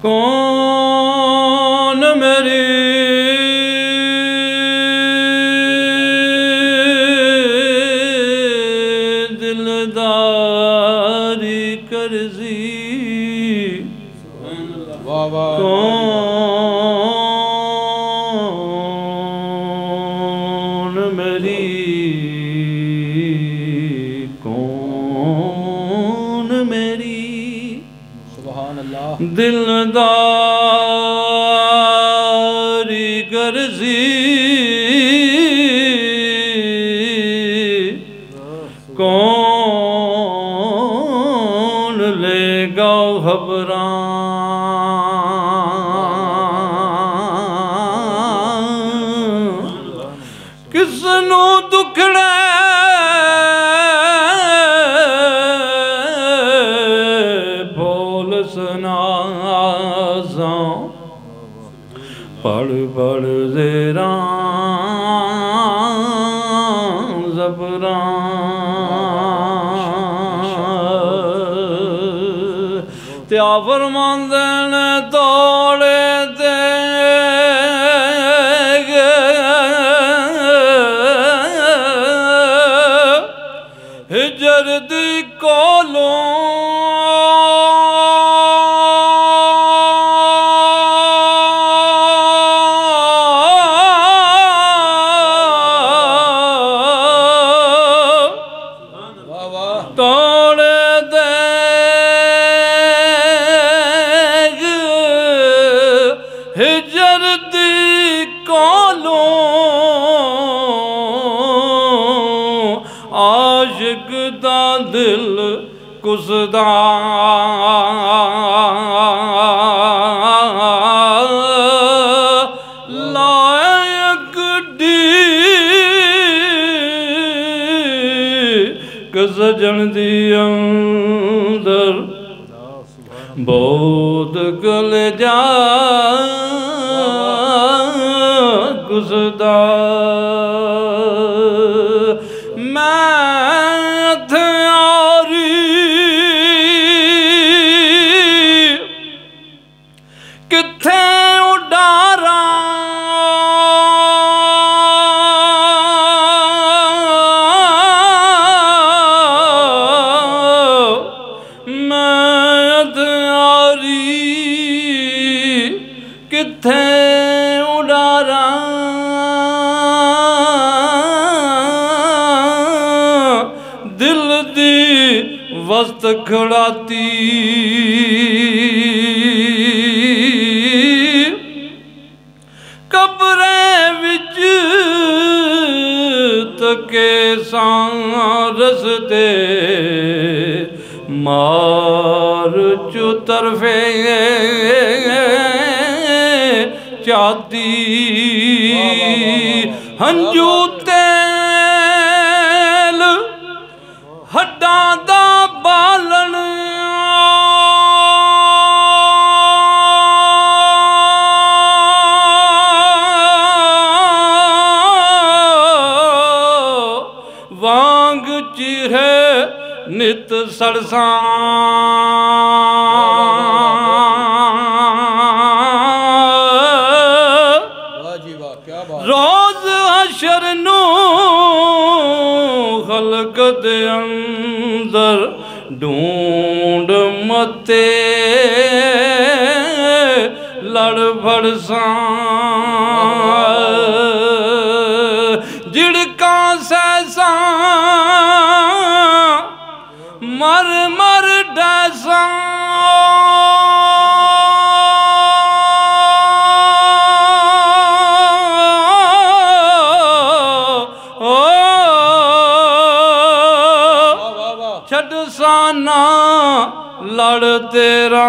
कौन मेरी दिलदारी करजी कौन मेरी सुभान अल्लाह दिलदारी करजी कौन लेगा खबरां किसनू दुखड़े बोल सुनाजा पढ़ पढ़ ज़ेरा ज़बरा त्या फरमांदे ने दौड़े दे हिजर दी कोलों हिजर दी कोलों आशिक दा दिल कुसदा लायक दी सजन दी अंदर बहुत गल जा गुजदा मैं थारी किथे उडारा मैं थारी किथे उडारा दिल दी वस्त खड़ाती कब्रे विच तके सांरस दे मार चु तरफे चाहती हंजू तेल हड्डां दा बालन वांग चिरे नित सरसा रोज हशर नू खलक दे अंदर ढूंढ मते लड़ फड़सा जिड़का सैसा मर मर डैसा छड़ साना लड़ तेरा